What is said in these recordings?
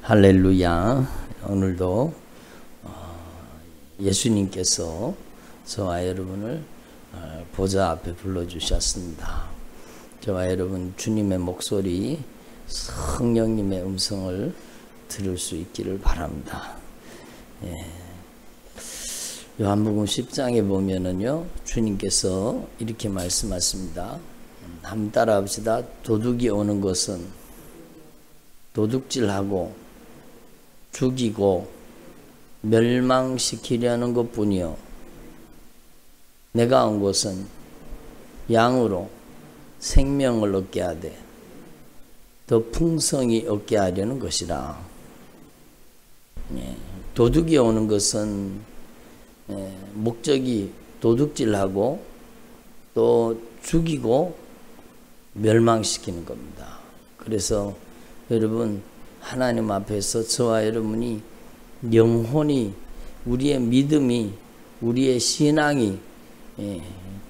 할렐루야. 오늘도 예수님께서 저와 여러분을 보좌 앞에 불러주셨습니다. 저와 여러분 주님의 목소리, 성령님의 음성을 들을 수 있기를 바랍니다. 요한복음 10장에 보면은요, 주님께서 이렇게 말씀하십니다. 한번 따라합시다. 도둑이 오는 것은 도둑질하고 죽이고 멸망시키려는 것뿐이요, 내가 온 것은 양으로 생명을 얻게 하되 더 풍성히 얻게 하려는 것이라. 도둑이 오는 것은 목적이 도둑질하고 또 죽이고 멸망시키는 겁니다. 그래서 여러분, 하나님 앞에서 저와 여러분이 영혼이, 우리의 믿음이, 우리의 신앙이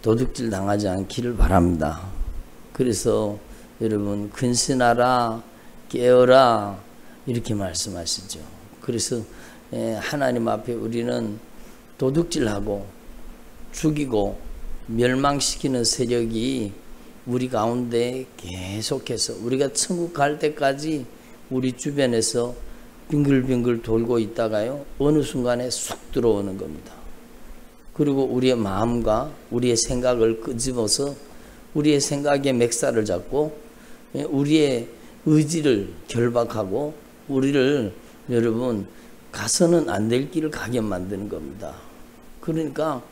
도둑질 당하지 않기를 바랍니다. 그래서 여러분, 근신하라, 깨어라, 이렇게 말씀하시죠. 그래서 하나님 앞에 우리는 도둑질하고 죽이고 멸망시키는 세력이 우리 가운데 계속해서 우리가 천국 갈 때까지 우리 주변에서 빙글빙글 돌고 있다가요, 어느 순간에 쑥 들어오는 겁니다. 그리고 우리의 마음과 우리의 생각을 끄집어서 우리의 생각의 맥살을 잡고 우리의 의지를 결박하고 우리를, 여러분, 가서는 안 될 길을 가게 만드는 겁니다. 그러니까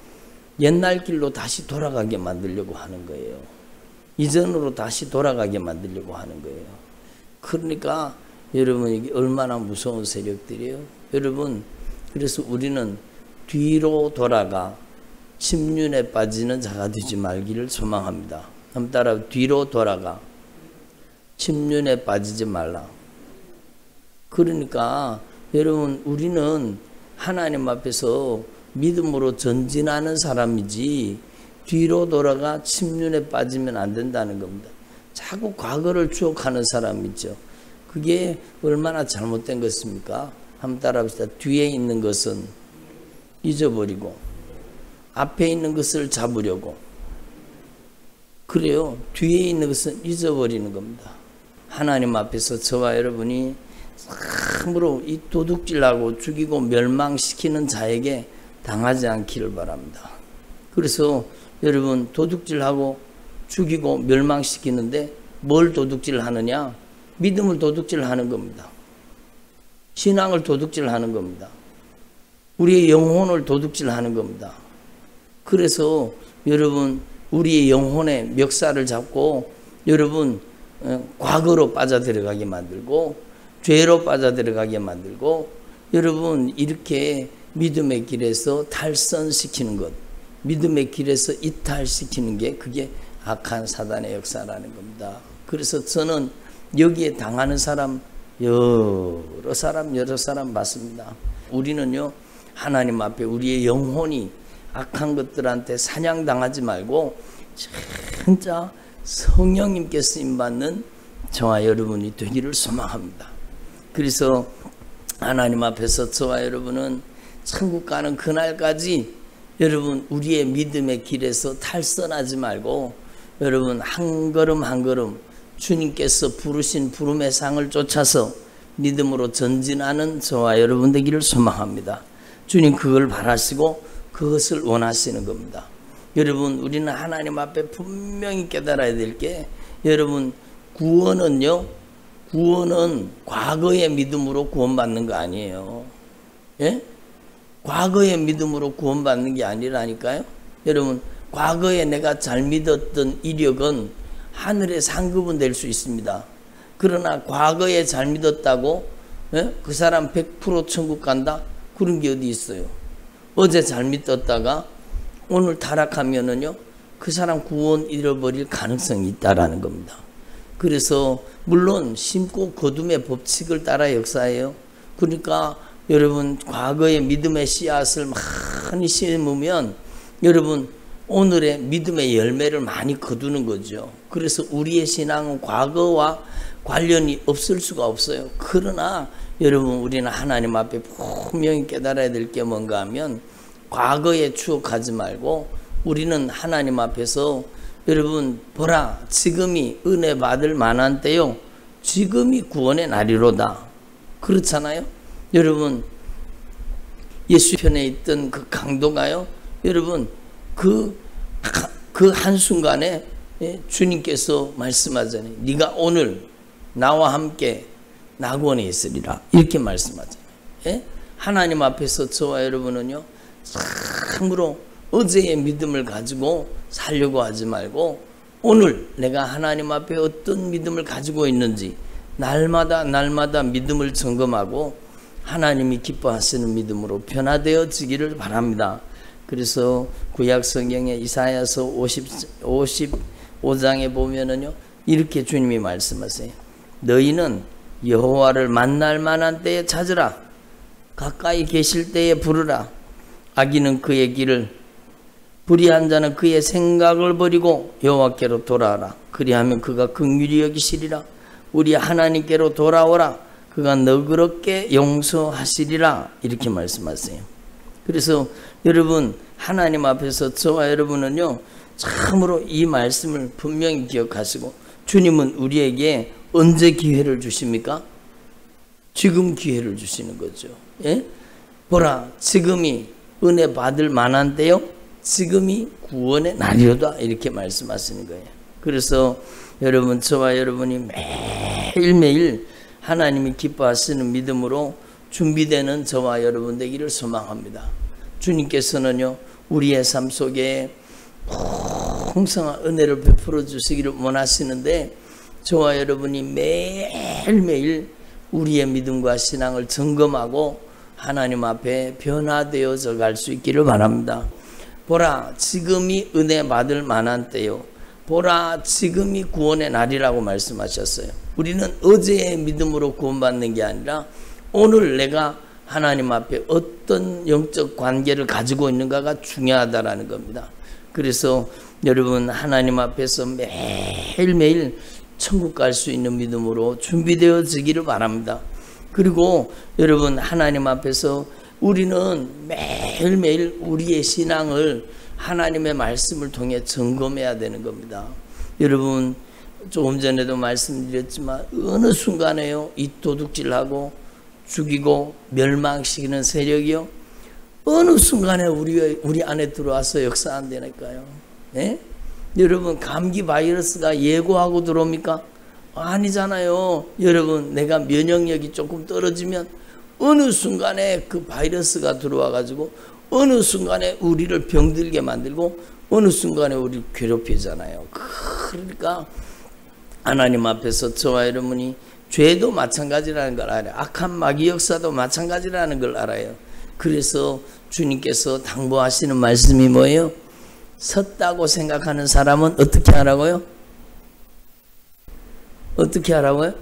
옛날 길로 다시 돌아가게 만들려고 하는 거예요. 이전으로 다시 돌아가게 만들려고 하는 거예요. 그러니까 여러분, 이게 얼마나 무서운 세력들이에요. 여러분, 그래서 우리는 뒤로 돌아가 침륜에 빠지는 자가 되지 말기를 소망합니다. 한번 따라, 뒤로 돌아가 침륜에 빠지지 말라. 그러니까 여러분, 우리는 하나님 앞에서 믿음으로 전진하는 사람이지 뒤로 돌아가 침륜에 빠지면 안 된다는 겁니다. 자꾸 과거를 추억하는 사람이죠. 그게 얼마나 잘못된 것입니까? 한번 따라합시다. 뒤에 있는 것은 잊어버리고 앞에 있는 것을 잡으려고 그래요. 뒤에 있는 것은 잊어버리는 겁니다. 하나님 앞에서 저와 여러분이 참으로 이 도둑질하고 죽이고 멸망시키는 자에게 당하지 않기를 바랍니다. 그래서 여러분, 도둑질하고 죽이고 멸망시키는데 뭘 도둑질하느냐? 믿음을 도둑질하는 겁니다. 신앙을 도둑질하는 겁니다. 우리의 영혼을 도둑질하는 겁니다. 그래서 여러분, 우리의 영혼의 멱살을 잡고 여러분, 과거로 빠져들어가게 만들고 죄로 빠져들어가게 만들고 여러분, 이렇게 믿음의 길에서 탈선시키는 것, 믿음의 길에서 이탈시키는 게, 그게 악한 사단의 역사라는 겁니다. 그래서 저는 여기에 당하는 사람 여러 사람 봤습니다. 우리는요, 하나님 앞에 우리의 영혼이 악한 것들한테 사냥당하지 말고 진짜 성령님께 쓰임받는 저와 여러분이 되기를 소망합니다. 그래서 하나님 앞에서 저와 여러분은 천국 가는 그날까지 여러분, 우리의 믿음의 길에서 탈선하지 말고 여러분, 한 걸음 한 걸음 주님께서 부르신 부름의 상을 쫓아서 믿음으로 전진하는 저와 여러분 되기를 소망합니다. 주님 그걸 바라시고 그것을 원하시는 겁니다. 여러분, 우리는 하나님 앞에 분명히 깨달아야 될 게, 여러분, 구원은 과거의 믿음으로 구원받는 거 아니에요. 예? 과거의 믿음으로 구원받는 게 아니라니까요. 여러분, 과거에 내가 잘 믿었던 이력은 하늘의 상급은 될 수 있습니다. 그러나 과거에 잘 믿었다고 그 사람 100% 천국 간다? 그런 게 어디 있어요. 어제 잘 믿었다가 오늘 타락하면은요, 그 사람 구원 잃어버릴 가능성이 있다라는 겁니다. 그래서 물론 심고 거둠의 법칙을 따라 역사해요. 그러니까 여러분, 과거의 믿음의 씨앗을 많이 심으면 여러분, 오늘의 믿음의 열매를 많이 거두는 거죠. 그래서 우리의 신앙은 과거와 관련이 없을 수가 없어요. 그러나 여러분 우리는 하나님 앞에 분명히 깨달아야 될 게 뭔가 하면 과거에 추억하지 말고 우리는 하나님 앞에서 여러분 보라 지금이 은혜 받을 만한 때요 지금이 구원의 날이로다. 그렇잖아요. 여러분 예수 편에 있던 그 강도가요 여러분 그 한순간에 주님께서 말씀하잖아요. 네가 오늘 나와 함께 낙원에 있으리라 이렇게 말씀하잖아요. 하나님 앞에서 저와 여러분은요 참으로 어제의 믿음을 가지고 살려고 하지 말고 오늘 내가 하나님 앞에 어떤 믿음을 가지고 있는지 날마다 믿음을 점검하고 하나님이 기뻐하시는 믿음으로 변화되어지기를 바랍니다. 그래서 구약 성경에 이사야서 55장에 보면은요 이렇게 주님이 말씀하세요. 너희는 여호와를 만날 만한 때에 찾으라. 가까이 계실 때에 부르라. 악인은 그의 길을 불의한 자는 그의 생각을 버리고 여호와께로 돌아오라. 그리하면 그가 긍휼히 여기시리라. 우리 하나님께로 돌아오라. 그가 너그럽게 용서하시리라. 이렇게 말씀하세요. 그래서 여러분 하나님 앞에서 저와 여러분은요 참으로 이 말씀을 분명히 기억하시고 주님은 우리에게 언제 기회를 주십니까? 지금 기회를 주시는 거죠. 보라 지금이 은혜 받을 만한 때요 지금이 구원의 날이로다 이렇게 말씀하시는 거예요. 그래서 여러분 저와 여러분이 매일매일 하나님이 기뻐하시는 믿음으로 준비되는 저와 여러분 되기를 소망합니다. 주님께서는요 우리의 삶 속에 풍성한 은혜를 베풀어 주시기를 원하시는데 저와 여러분이 매일매일 우리의 믿음과 신앙을 점검하고 하나님 앞에 변화되어져 갈 수 있기를 바랍니다. 보라 지금이 은혜 받을 만한 때요 보라 지금이 구원의 날이라고 말씀하셨어요. 우리는 어제의 믿음으로 구원받는 게 아니라 오늘 내가 하나님 앞에 어떤 영적 관계를 가지고 있는가가 중요하다라는 겁니다. 그래서 여러분 하나님 앞에서 매일매일 천국 갈 수 있는 믿음으로 준비되어지기를 바랍니다. 그리고 여러분 하나님 앞에서 우리는 매일매일 우리의 신앙을 하나님의 말씀을 통해 점검해야 되는 겁니다. 여러분 조금 전에도 말씀드렸지만 어느 순간에요 이 도둑질하고 죽이고 멸망시키는 세력이요 어느 순간에 우리 안에 들어와서 역사한다니까요. 여러분 감기 바이러스가 예고하고 들어옵니까? 아니잖아요. 여러분 내가 면역력이 조금 떨어지면 어느 순간에 그 바이러스가 들어와 가지고 어느 순간에 우리를 병들게 만들고 어느 순간에 우리를 괴롭히잖아요. 그러니까 하나님 앞에서 저와 여러분이 죄도 마찬가지라는 걸 알아요. 악한 마귀 역사도 마찬가지라는 걸 알아요. 그래서 주님께서 당부하시는 말씀이 뭐예요? 섰다고 생각하는 사람은 어떻게 하라고요? 어떻게 하라고요?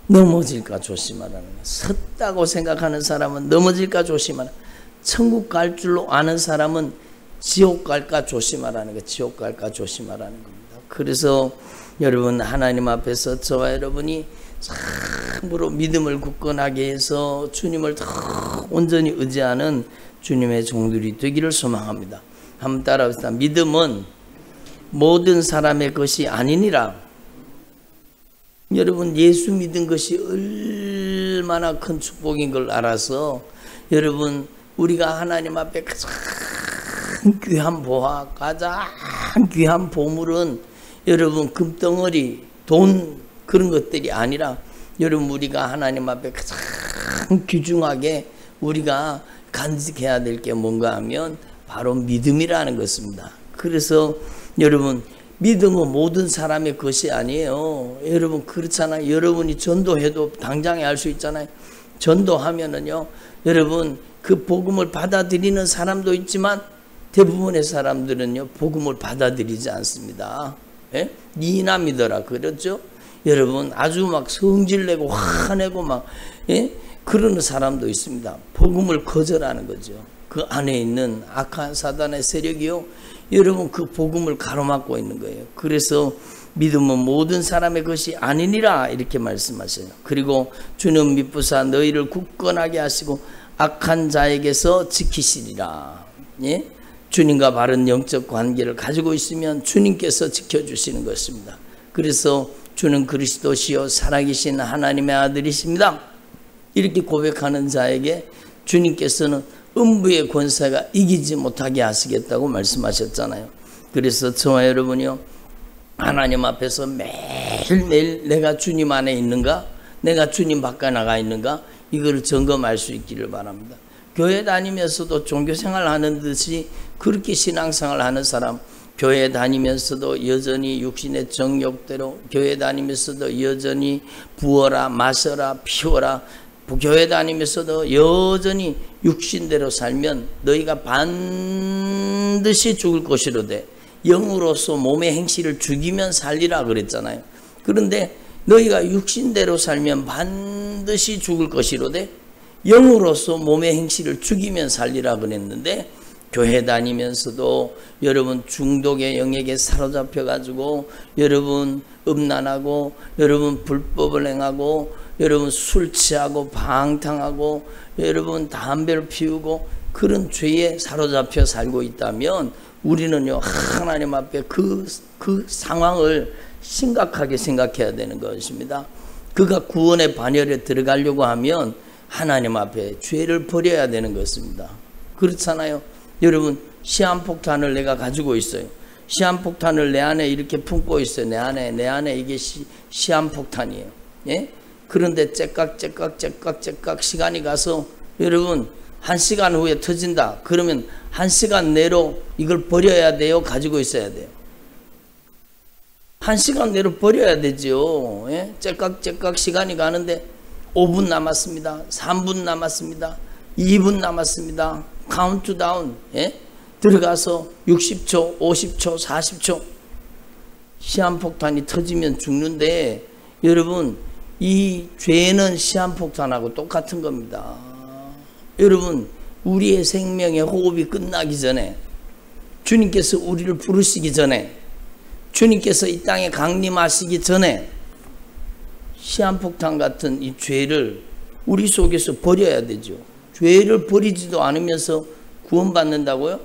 넘어질까 조심하라는 거예요. 섰다고 생각하는 사람은 넘어질까 조심하라. 천국 갈 줄로 아는 사람은 지옥 갈까 조심하라는 거예요. 지옥 갈까 조심하라는 겁니다. 그래서 여러분 하나님 앞에서 저와 여러분이 참으로 믿음을 굳건하게 해서 주님을 더 온전히 의지하는 주님의 종들이 되기를 소망합니다. 한번 따라합시다. 믿음은 모든 사람의 것이 아니니라. 여러분 예수 믿은 것이 얼마나 큰 축복인 걸 알아서 여러분 우리가 하나님 앞에 가장 귀한 보화 가장 귀한 보물은 여러분 금덩어리 돈 그런 것들이 아니라 여러분 우리가 하나님 앞에 가장 귀중하게 우리가 간직해야 될 게 뭔가 하면 바로 믿음이라는 것입니다. 그래서 여러분 믿음은 모든 사람의 것이 아니에요. 여러분 그렇잖아요. 여러분이 전도해도 당장에 할 수 있잖아요. 전도하면은요 여러분 그 복음을 받아들이는 사람도 있지만 대부분의 사람들은요 복음을 받아들이지 않습니다. 니나 믿어라 그렇죠? 여러분 아주 막 성질내고 화내고 막 그러는 사람도 있습니다. 복음을 거절하는 거죠. 그 안에 있는 악한 사단의 세력이요 여러분 그 복음을 가로막고 있는 거예요. 그래서 믿음은 모든 사람의 것이 아니니라 이렇게 말씀하셔요. 그리고 주는 미쁘사 너희를 굳건하게 하시고 악한 자에게서 지키시리라. 예? 주님과 바른 영적 관계를 가지고 있으면 주님께서 지켜주시는 것입니다. 그래서 주는 그리스도시요 살아계신 하나님의 아들이십니다. 이렇게 고백하는 자에게 주님께서는 음부의 권세가 이기지 못하게 하시겠다고 말씀하셨잖아요. 그래서 저와 여러분이요, 하나님 앞에서 매일매일 내가 주님 안에 있는가, 내가 주님 밖에 나가 있는가, 이걸 점검할 수 있기를 바랍니다. 교회 다니면서도 종교생활 하는 듯이 그렇게 신앙생활 하는 사람, 교회 다니면서도 여전히 육신의 정욕대로, 교회 다니면서도 여전히 부어라 마셔라 피워라, 교회 다니면서도 여전히 육신대로 살면 너희가 반드시 죽을 것이로되 영으로서 몸의 행실을 죽이면 살리라 그랬잖아요. 그런데 너희가 육신대로 살면 반드시 죽을 것이로되 영으로서 몸의 행실을 죽이면 살리라 그랬는데, 교회 다니면서도 여러분 중독의 영역에 사로잡혀 가지고 여러분 음란하고 여러분 불법을 행하고 여러분 술 취하고 방탕하고 여러분 담배를 피우고 그런 죄에 사로잡혀 살고 있다면 우리는요, 하나님 앞에 그 상황을 심각하게 생각해야 되는 것입니다. 그가 구원의 반열에 들어가려고 하면 하나님 앞에 죄를 버려야 되는 것입니다. 그렇잖아요. 여러분, 시한폭탄을 내가 가지고 있어요. 시한폭탄을 내 안에 이렇게 품고 있어요. 내 안에 이게 시한폭탄이에요. 예? 그런데 째깍 시간이 가서 여러분 1시간 후에 터진다. 그러면 1시간 내로 이걸 버려야 돼요? 가지고 있어야 돼요? 1시간 내로 버려야 되죠. 예? 째깍 시간이 가는데 5분 남았습니다. 3분 남았습니다. 2분 남았습니다. 카운트다운. 예? 들어가서 60초, 50초, 40초 시한폭탄이 터지면 죽는데, 여러분 이 죄는 시한폭탄하고 똑같은 겁니다. 여러분, 우리의 생명의 호흡이 끝나기 전에, 주님께서 우리를 부르시기 전에, 주님께서 이 땅에 강림하시기 전에 시한폭탄 같은 이 죄를 우리 속에서 버려야 되죠. 죄를 버리지도 않으면서 구원받는다고요?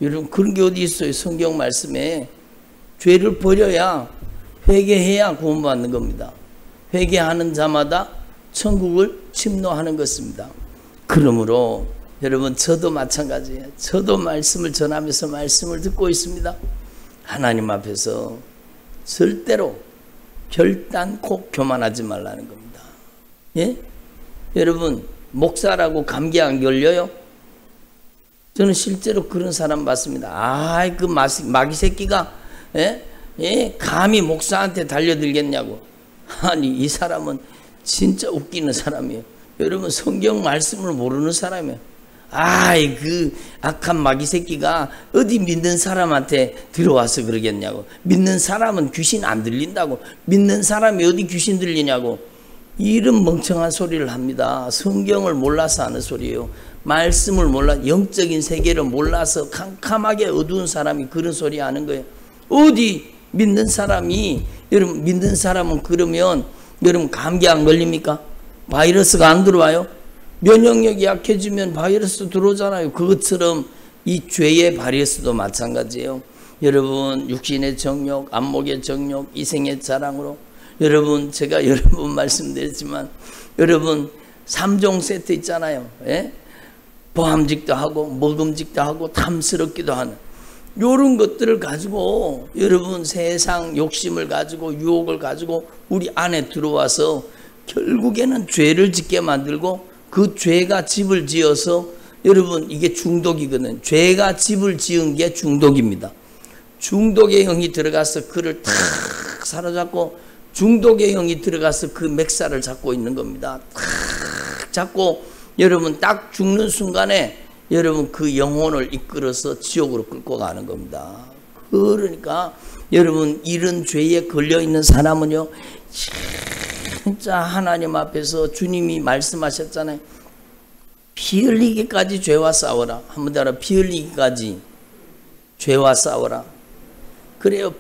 여러분, 그런 게 어디 있어요? 성경 말씀에 죄를 버려야, 회개해야 구원받는 겁니다. 회개하는 자마다 천국을 침노하는 것입니다. 그러므로 여러분, 저도 마찬가지예요. 저도 말씀을 전하면서 말씀을 듣고 있습니다. 하나님 앞에서 절대로 결단코 교만하지 말라는 겁니다. 예? 여러분, 목사라고 감기 안 걸려요? 저는 실제로 그런 사람 봤습니다. 아이, 그 마귀 새끼가 감히 목사한테 달려들겠냐고. 아니, 이 사람은 진짜 웃기는 사람이에요. 여러분, 성경 말씀을 모르는 사람이에요. 아이, 그 악한 마귀 새끼가 어디 믿는 사람한테 들어와서 그러겠냐고. 믿는 사람은 귀신 안 들린다고. 믿는 사람이 어디 귀신 들리냐고. 이런 멍청한 소리를 합니다. 성경을 몰라서 하는 소리예요. 말씀을 몰라, 영적인 세계를 몰라서 캄캄하게 어두운 사람이 그런 소리 하는 거예요. 어디 믿는 사람이, 여러분, 믿는 사람은 그러면 여러분 감기 안 걸립니까? 바이러스가 안 들어와요? 면역력이 약해지면 바이러스 들어오잖아요. 그것처럼 이 죄의 바이러스도 마찬가지예요. 여러분, 육신의 정욕, 안목의 정욕, 이생의 자랑으로, 여러분, 제가 여러 번 말씀드렸지만, 여러분 3종 세트 있잖아요. 예? 보함직도 하고 먹음직도 하고 탐스럽기도 하는 이런 것들을 가지고 여러분 세상 욕심을 가지고 유혹을 가지고 우리 안에 들어와서 결국에는 죄를 짓게 만들고, 그 죄가 집을 지어서, 여러분 이게 중독이거든요. 죄가 집을 지은 게 중독입니다. 중독의 영이 들어가서 그를 탁 사로잡고, 중독의 영이 들어가서 그 맥살을 잡고 있는 겁니다. 탁 잡고 여러분 딱 죽는 순간에 여러분 그 영혼을 이끌어서 지옥으로 끌고 가는 겁니다. 그러니까 여러분, 이런 죄에 걸려있는 사람은요, 진짜 하나님 앞에서 주님이 말씀하셨잖아요. 피 흘리기까지 죄와 싸워라. 한번 더 알아. 피 흘리기까지 죄와 싸워라. 그래요.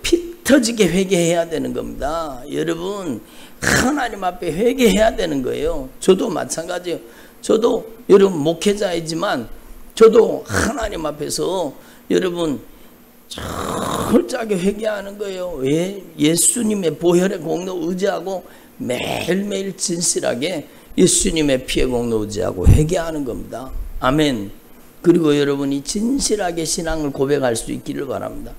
터지게 회개해야 되는 겁니다. 여러분, 하나님 앞에 회개해야 되는 거예요. 저도 마찬가지예요. 저도 여러분 목회자이지만 저도 하나님 앞에서 여러분 철저하게 회개하는 거예요. 왜? 예수님의 보혈의 공로 의지하고 매일매일 진실하게 예수님의 피의 공로 의지하고 회개하는 겁니다. 아멘. 그리고 여러분이 진실하게 신앙을 고백할 수 있기를 바랍니다.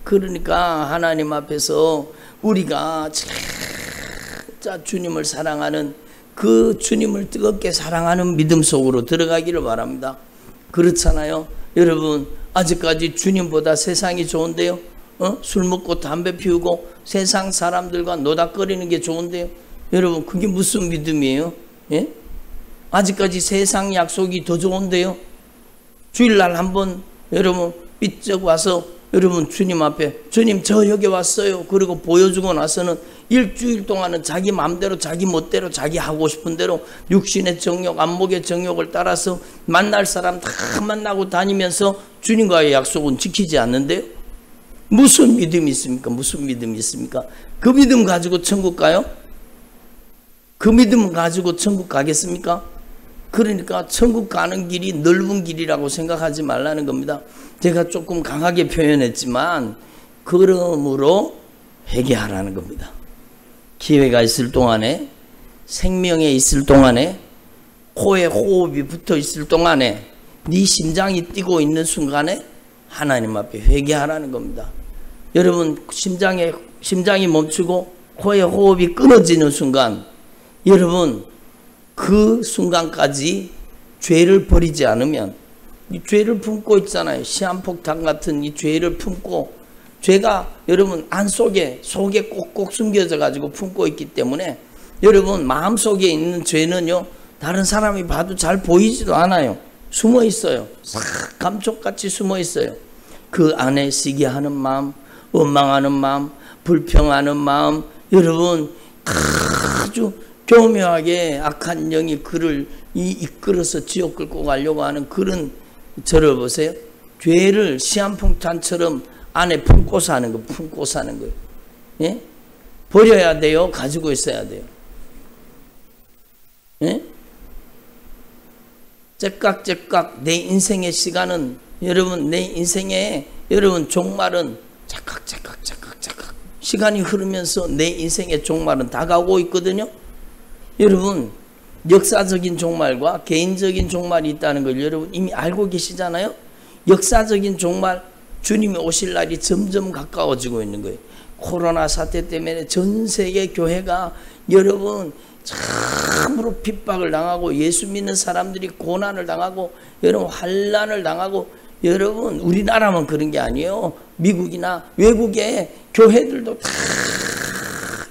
그러니까 하나님 앞에서 우리가 진짜 주님을 사랑하는 그 주님을 뜨겁게 사랑하는 믿음 속으로 들어가기를 바랍니다. 그렇잖아요. 여러분, 아직까지 주님보다 세상이 좋은데요. 술 먹고 담배 피우고 세상 사람들과 노닥거리는 게 좋은데요. 여러분, 그게 무슨 믿음이에요? 예? 아직까지 세상 약속이 더 좋은데요. 주일날 한번 여러분 삐쩍 와서 여러분 주님 앞에 주님 저 여기 왔어요. 그리고 보여주고 나서는 일주일 동안은 자기 마음대로 자기 멋대로 자기 하고 싶은 대로 육신의 정욕 안목의 정욕을 따라서 만날 사람 다 만나고 다니면서 주님과의 약속은 지키지 않는데요. 무슨 믿음이 있습니까? 무슨 믿음이 있습니까? 그 믿음 가지고 천국 가요? 그 믿음 가지고 천국 가겠습니까? 그러니까 천국 가는 길이 넓은 길이라고 생각하지 말라는 겁니다. 제가 조금 강하게 표현했지만 그러므로 회개하라는 겁니다. 기회가 있을 동안에, 생명에 있을 동안에, 코에 호흡이 붙어 있을 동안에, 네 심장이 뛰고 있는 순간에 하나님 앞에 회개하라는 겁니다. 여러분, 심장이 멈추고 코에 호흡이 끊어지는 순간, 여러분 그 순간까지 죄를 버리지 않으면, 이 죄를 품고 있잖아요. 시한폭탄 같은 이 죄를 품고, 죄가 여러분 속에 꼭꼭 숨겨져 가지고 품고 있기 때문에 여러분 마음속에 있는 죄는요 다른 사람이 봐도 잘 보이지도 않아요. 숨어 있어요. 싹 감쪽같이 숨어 있어요. 그 안에 시기하는 마음, 원망하는 마음, 불평하는 마음, 여러분 아주 교묘하게 악한 영이 그를 이끌어서 지옥 끌고 가려고 하는 그런, 저를 보세요. 죄를 시한폭탄처럼 안에 품고 사는 거, 품고 사는 거예요. 예? 버려야 돼요? 가지고 있어야 돼요? 예? 째깍째깍 내 인생의 시간은, 여러분 내 인생의 여러분 종말은 째깍째깍 시간이 흐르면서 내 인생의 종말은 다가오고 있거든요. 여러분 역사적인 종말과 개인적인 종말이 있다는 걸 여러분 이미 알고 계시잖아요. 역사적인 종말, 주님이 오실 날이 점점 가까워지고 있는 거예요. 코로나 사태 때문에 전 세계 교회가 여러분 참으로 핍박을 당하고 예수 믿는 사람들이 고난을 당하고 여러분 환난을 당하고, 여러분 우리나라만 그런 게 아니에요. 미국이나 외국의 교회들도 다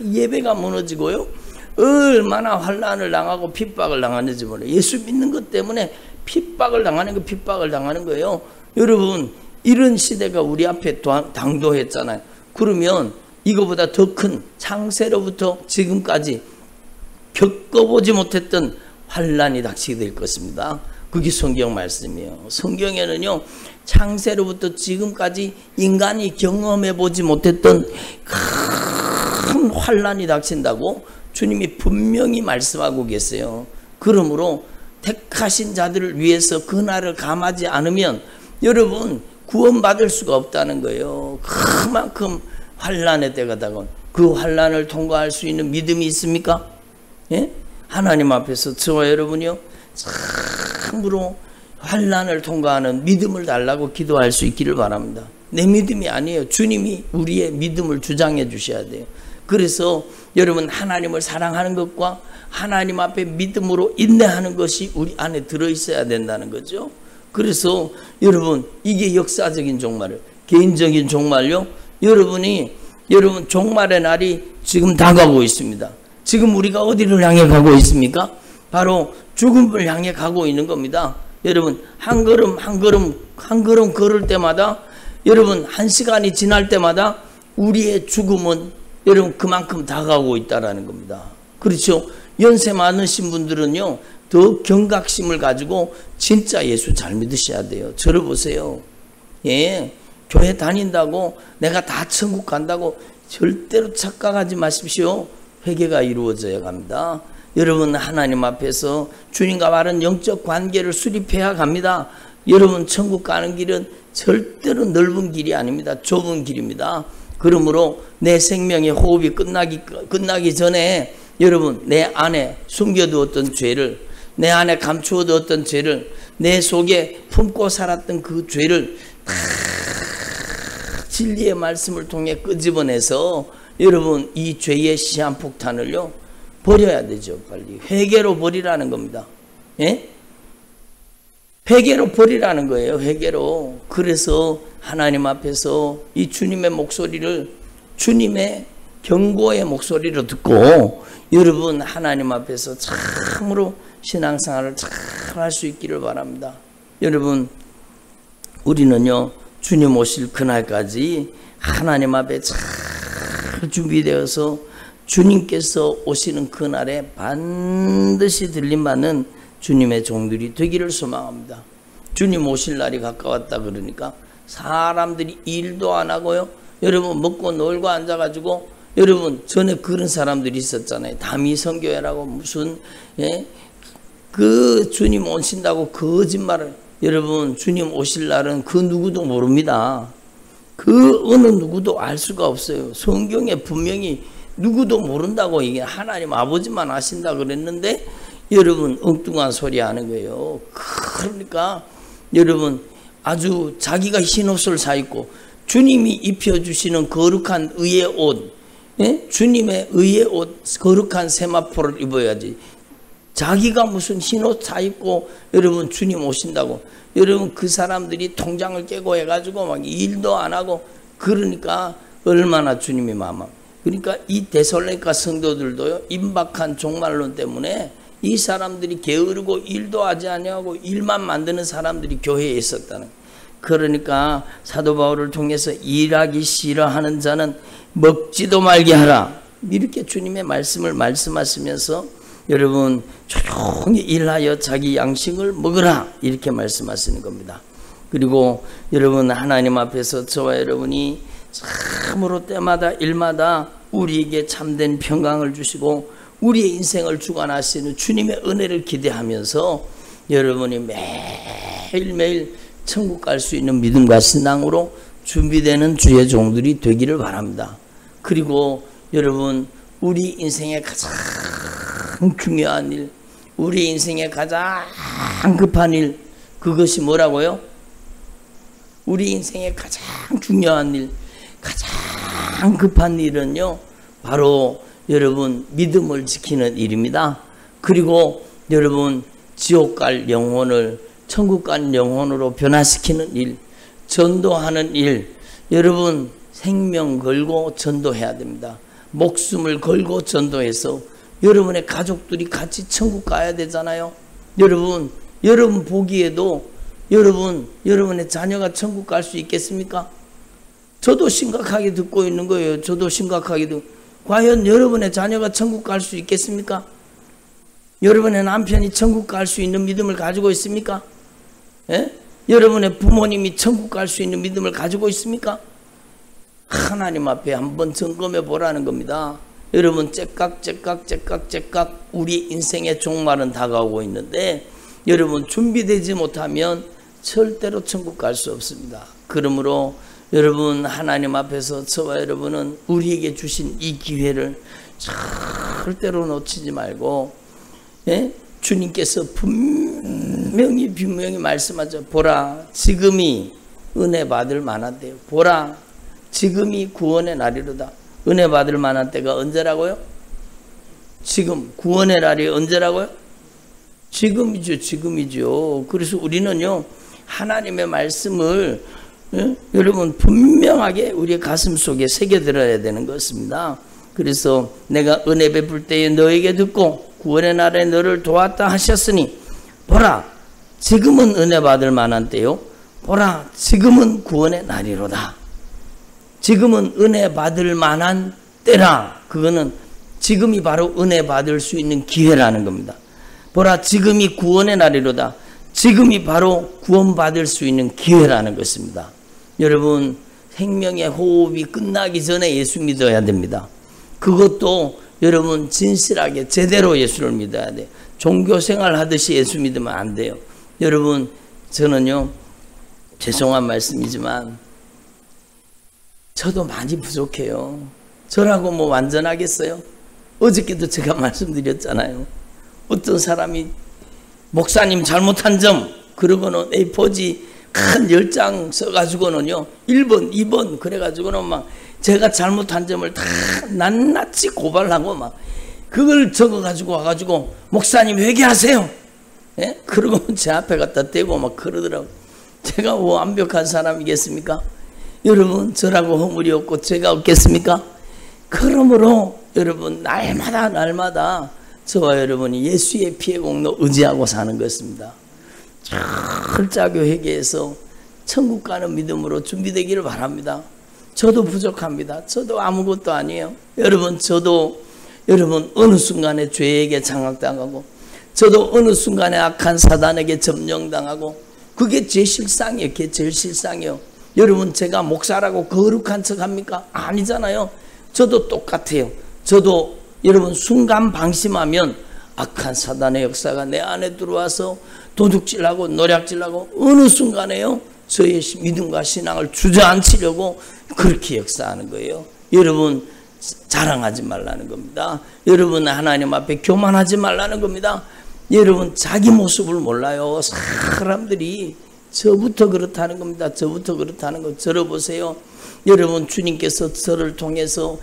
예배가 무너지고요. 얼마나 환난을 당하고 핍박을 당하는지 몰라요. 예수 믿는 것 때문에 핍박을 당하는 거예요. 여러분 이런 시대가 우리 앞에 당도했잖아요. 그러면 이거보다 더 큰 창세로부터 지금까지 겪어보지 못했던 환난이 닥치게 될 것입니다. 그게 성경 말씀이에요. 성경에는요 창세로부터 지금까지 인간이 경험해보지 못했던 큰 환난이 닥친다고 주님이 분명히 말씀하고 계세요. 그러므로 택하신 자들을 위해서 그날을 감하지 않으면 여러분 구원받을 수가 없다는 거예요. 그만큼 환난의 때가 다가온, 그 환난을 통과할 수 있는 믿음이 있습니까? 예? 하나님 앞에서 저와 여러분이요 참으로 환난을 통과하는 믿음을 달라고 기도할 수 있기를 바랍니다. 내 믿음이 아니에요. 주님이 우리의 믿음을 주장해 주셔야 돼요. 그래서 여러분 하나님을 사랑하는 것과 하나님 앞에 믿음으로 인내하는 것이 우리 안에 들어있어야 된다는 거죠. 그래서 여러분 이게 역사적인 종말을, 개인적인 종말요, 여러분 종말의 날이 지금 다가오고 있습니다. 지금 우리가 어디를 향해 가고 있습니까? 바로 죽음을 향해 가고 있는 겁니다. 여러분 한 걸음 걸을 때마다, 여러분 한 시간이 지날 때마다 우리의 죽음은 여러분 그만큼 다가오고 있다라는 겁니다. 그렇죠? 연세 많으신 분들은요 더 경각심을 가지고 진짜 예수 잘 믿으셔야 돼요. 저를 보세요. 예, 교회 다닌다고 내가 다 천국 간다고 절대로 착각하지 마십시오. 회개가 이루어져야 갑니다. 여러분 하나님 앞에서 주님과 바른 영적 관계를 수립해야 갑니다. 여러분 천국 가는 길은 절대로 넓은 길이 아닙니다. 좁은 길입니다. 그러므로 내 생명의 호흡이 끝나기 전에 여러분 내 안에 숨겨두었던 죄를, 내 안에 감추어두었던 죄를, 내 속에 품고 살았던 그 죄를 다 진리의 말씀을 통해 끄집어내서 여러분 이 죄의 시한폭탄을요 버려야 되죠. 빨리 회개로 버리라는 겁니다. 예? 회개로 버리라는 거예요. 회개로. 그래서 하나님 앞에서 이 주님의 목소리를, 주님의 경고의 목소리로 듣고 여러분 하나님 앞에서 참으로 신앙생활을 잘 할 수 있기를 바랍니다. 여러분 우리는요 주님 오실 그날까지 하나님 앞에 잘 준비되어서 주님께서 오시는 그날에 반드시 들림받는 주님의 종들이 되기를 소망합니다. 주님 오실 날이 가까웠다 그러니까 사람들이 일도 안 하고요. 여러분 먹고 놀고 앉아가지고, 여러분 전에 그런 사람들이 있었잖아요. 다미 선교회라고 무슨 그 주님 오신다고 거짓말을. 여러분 주님 오실 날은 그 누구도 모릅니다. 그 어느 누구도 알 수가 없어요. 성경에 분명히 누구도 모른다고 이게 하나님 아버지만 아신다 그랬는데 여러분 엉뚱한 소리 하는 거예요. 그러니까 여러분 아주 자기가 흰 옷을 사 입고 주님이 입혀주시는 거룩한 의의 옷, 주님의 의의 옷, 거룩한 세마포를 입어야지. 자기가 무슨 흰 옷 사 입고 여러분 주님 오신다고, 여러분 그 사람들이 통장을 깨고 해가지고 막 일도 안 하고, 그러니까 얼마나 주님이 마음. 그러니까 이 데살로니가 성도들도요 임박한 종말론 때문에 이 사람들이 게으르고 일도 하지 아니하고 일만 만드는 사람들이 교회에 있었다는. 그러니까 사도 바울을 통해서 일하기 싫어하는 자는 먹지도 말게 하라, 이렇게 주님의 말씀을 말씀하시면서 여러분 조용히 일하여 자기 양식을 먹으라, 이렇게 말씀하시는 겁니다. 그리고 여러분 하나님 앞에서 저와 여러분이 참으로 때마다 일마다 우리에게 참된 평강을 주시고 우리의 인생을 주관하시는 주님의 은혜를 기대하면서 여러분이 매일매일 천국 갈 수 있는 믿음과 신앙으로 준비되는 주의 종들이 되기를 바랍니다. 그리고 여러분 우리 인생의 가장 중요한 일, 우리 인생의 가장 급한 일, 그것이 뭐라고요? 우리 인생의 가장 중요한 일, 가장 급한 일은요 바로 여러분 믿음을 지키는 일입니다. 그리고 여러분 지옥 갈 영혼을 천국 갈 영혼으로 변화시키는 일, 전도하는 일. 여러분 생명 걸고 전도해야 됩니다. 목숨을 걸고 전도해서 여러분의 가족들이 같이 천국 가야 되잖아요. 여러분 보기에도 여러분의 자녀가 천국 갈 수 있겠습니까? 저도 심각하게 듣고 있는 거예요. 저도 심각하게 듣고. 과연 여러분의 자녀가 천국 갈 수 있겠습니까? 여러분의 남편이 천국 갈 수 있는 믿음을 가지고 있습니까? 여러분의 부모님이 천국 갈 수 있는 믿음을 가지고 있습니까? 하나님 앞에 한번 점검해 보라는 겁니다. 여러분 째깍 우리 인생의 종말은 다가오고 있는데 여러분 준비되지 못하면 절대로 천국 갈 수 없습니다. 그러므로 여러분 하나님 앞에서 저와 여러분은 우리에게 주신 이 기회를 절대로 놓치지 말고, 주님께서 분명히 말씀하죠. 보라 지금이 은혜 받을 만한 때요. 보라 지금이 구원의 날이로다. 은혜 받을 만한 때가 언제라고요? 지금. 구원의 날이 언제라고요? 지금이죠. 그래서 우리는요 하나님의 말씀을 여러분 분명하게 우리의 가슴 속에 새겨들어야 되는 것입니다. 그래서 내가 은혜 베풀 때에 너에게 듣고 구원의 날에 너를 도왔다 하셨으니 보라 지금은 은혜 받을 만한 때요. 보라 지금은 구원의 날이로다. 지금은 은혜 받을 만한 때라. 그거는 지금이 바로 은혜 받을 수 있는 기회라는 겁니다. 보라 지금이 구원의 날이로다. 지금이 바로 구원받을 수 있는 기회라는 것입니다. 여러분 생명의 호흡이 끝나기 전에 예수 믿어야 됩니다. 그것도 여러분 진실하게 제대로 예수를 믿어야 돼요. 종교생활 하듯이 예수 믿으면 안 돼요. 여러분 저는요, 죄송한 말씀이지만 저도 많이 부족해요. 저라고 뭐 완전하겠어요? 어저께도 제가 말씀드렸잖아요. 어떤 사람이 목사님 잘못한 점 그러고는 A4지 큰 10장 써가지고는요 1번 2번 그래가지고는 막 제가 잘못한 점을 다 낱낱이 고발하고 막 그걸 적어가지고 와가지고 목사님 회개하세요. 예? 그러고 제 앞에 갖다 대고 막 그러더라고. 제가 뭐 완벽한 사람이겠습니까? 여러분 저라고 허물이 없고 죄가 없겠습니까? 그러므로 여러분 날마다 저와 여러분이 예수의 피의 공로 의지하고 사는 것입니다. 철저하게 회개해서 천국 가는 믿음으로 준비되기를 바랍니다. 저도 부족합니다. 저도 아무것도 아니에요. 여러분 저도 여러분 어느 순간에 죄에게 장악당하고 저도 어느 순간에 악한 사단에게 점령당하고 그게 제 실상이에요. 그게 제일 실상이에요. 여러분 제가 목사라고 거룩한 척 합니까? 아니잖아요. 저도 똑같아요. 저도 여러분 순간 방심하면 악한 사단의 역사가 내 안에 들어와서 도둑질하고 노략질하고 어느 순간에요 저의 믿음과 신앙을 주저앉히려고 그렇게 역사하는 거예요. 여러분 자랑하지 말라는 겁니다. 여러분 하나님 앞에 교만하지 말라는 겁니다. 여러분 자기 모습을 몰라요. 사람들이 저부터 그렇다는 겁니다. 저부터 그렇다는 거. 저를 보세요. 여러분 주님께서 저를 통해서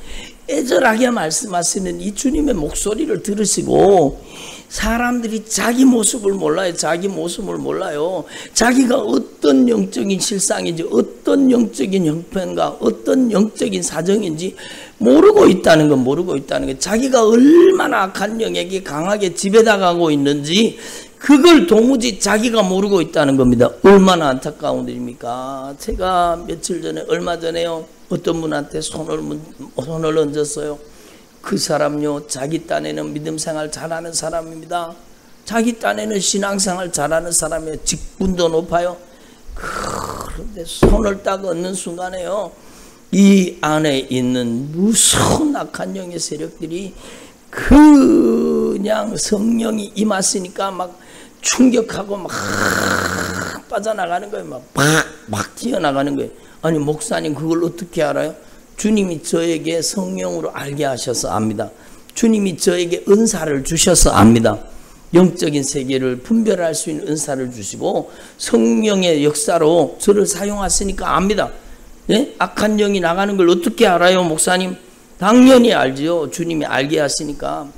애절하게 말씀하시는 이 주님의 목소리를 들으시고 사람들이 자기 모습을 몰라요. 자기 모습을 몰라요. 자기가 어떤 영적인 실상인지 어떤 영적인 형편과 어떤 영적인 사정인지 모르고 있다는 건 모르고 있다는 게 자기가 얼마나 악한 영에게 강하게 지배당하고 있는지 그걸 도무지 자기가 모르고 있다는 겁니다. 얼마나 안타까운 일입니까? 제가 며칠 전에 얼마 전에요 어떤 분한테 손을 얹었어요. 그 사람요 자기 딴에는 믿음생활 잘하는 사람입니다. 자기 딴에는 신앙생활 잘하는 사람이에요. 직분도 높아요. 그런데 손을 딱 얹는 순간에요 이 안에 있는 무서운 악한 영의 세력들이 그냥 성령이 임하시니까 막 충격하고 막 빠져나가는 거예요. 막 튀어나가는 거예요. 아니 목사님 그걸 어떻게 알아요? 주님이 저에게 성령으로 알게 하셔서 압니다. 주님이 저에게 은사를 주셔서 압니다. 영적인 세계를 분별할 수 있는 은사를 주시고 성령의 역사로 저를 사용하시니까 압니다. 예? 악한 영이 나가는 걸 어떻게 알아요 목사님? 당연히 알지요. 주님이 알게 하시니까.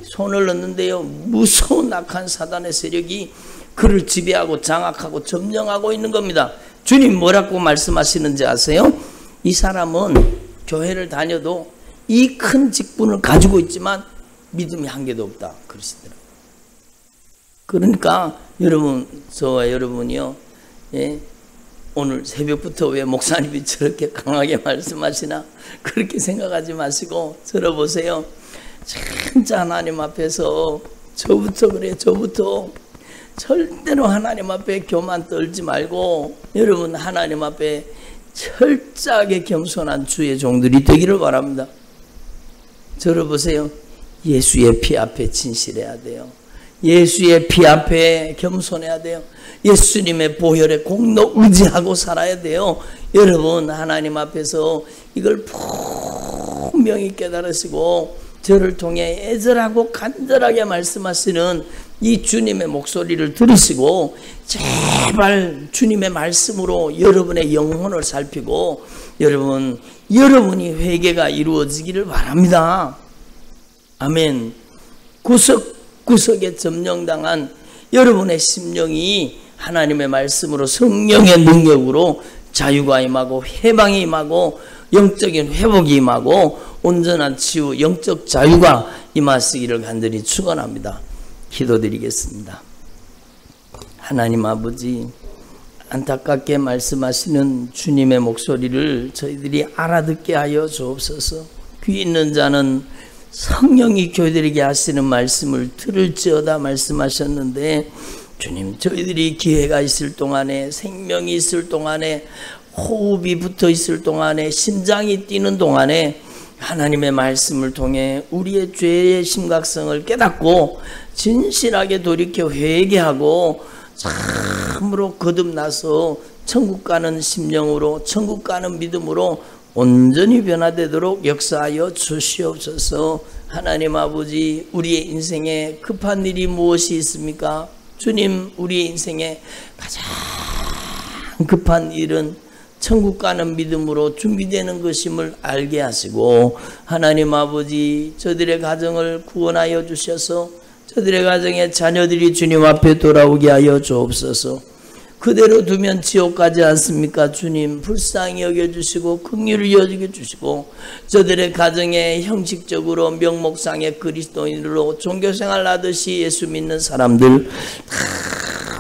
손을 넣는데요 무서운 악한 사단의 세력이 그를 지배하고 장악하고 점령하고 있는 겁니다. 주님 뭐라고 말씀하시는지 아세요? 이 사람은 교회를 다녀도 이 큰 직분을 가지고 있지만 믿음이 한 개도 없다 그러시더라고요. 그러니까 여러분 저와 여러분이요 예? 오늘 새벽부터 왜 목사님이 저렇게 강하게 말씀하시나 그렇게 생각하지 마시고 들어보세요. 진짜 하나님 앞에서 저부터 그래요. 저부터 절대로 하나님 앞에 교만 떨지 말고 여러분 하나님 앞에 철저하게 겸손한 주의 종들이 되기를 바랍니다. 저를 보세요. 예수의 피 앞에 진실해야 돼요. 예수의 피 앞에 겸손해야 돼요. 예수님의 보혈의 공로 의지하고 살아야 돼요. 여러분 하나님 앞에서 이걸 분명히 깨달으시고 저를 통해 애절하고 간절하게 말씀하시는 이 주님의 목소리를 들으시고 제발 주님의 말씀으로 여러분의 영혼을 살피고 여러분이 회개가 이루어지기를 바랍니다. 아멘. 구석구석에 점령당한 여러분의 심령이 하나님의 말씀으로 성령의 능력으로 자유가 임하고 해방이 임하고 영적인 회복이 임하고 온전한 치유, 영적 자유가 임하시기를 간절히 축원합니다. 기도드리겠습니다. 하나님 아버지 안타깝게 말씀하시는 주님의 목소리를 저희들이 알아듣게 하여 주옵소서. 귀 있는 자는 성령이 교들에게 하시는 말씀을 들을지어다 말씀하셨는데 주님 저희들이 기회가 있을 동안에 생명이 있을 동안에 호흡이 붙어 있을 동안에, 심장이 뛰는 동안에 하나님의 말씀을 통해 우리의 죄의 심각성을 깨닫고 진실하게 돌이켜 회개하고 참으로 거듭나서 천국 가는 심령으로, 천국 가는 믿음으로 온전히 변화되도록 역사하여 주시옵소서. 하나님 아버지, 우리의 인생에 급한 일이 무엇이 있습니까? 주님, 우리의 인생에 가장 급한 일은 천국 가는 믿음으로 준비되는 것임을 알게 하시고, 하나님 아버지, 저들의 가정을 구원하여 주셔서 저들의 가정의 자녀들이 주님 앞에 돌아오게 하여 주옵소서. 그대로 두면 지옥 가지 않습니까? 주님, 불쌍히 여겨주시고 긍휼히 여겨주시고 저들의 가정에 형식적으로 명목상의 그리스도인으로 종교생활 하듯이 예수 믿는 사람들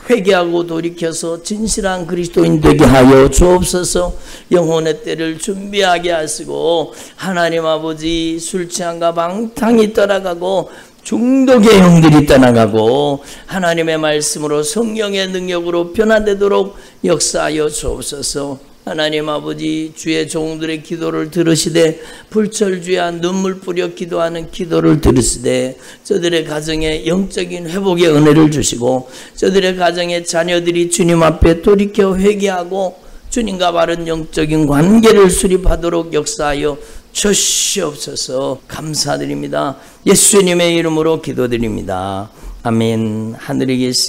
회개하고 돌이켜서 진실한 그리스도인 되게 하여 주옵소서. 영혼의 때를 준비하게 하시고, 하나님 아버지, 술 취함과 방탕이 떠나가고 중독의 영들이 떠나가고 하나님의 말씀으로 성령의 능력으로 변화되도록 역사하여 주옵소서. 하나님 아버지, 주의 종들의 기도를 들으시되 불철주야 눈물 뿌려 기도하는 기도를 들으시되 저들의 가정에 영적인 회복의 은혜를 주시고 저들의 가정의 자녀들이 주님 앞에 돌이켜 회개하고 주님과 바른 영적인 관계를 수립하도록 역사하여 주시옵소서. 감사드립니다. 예수님의 이름으로 기도드립니다. 아멘. 하늘에 계신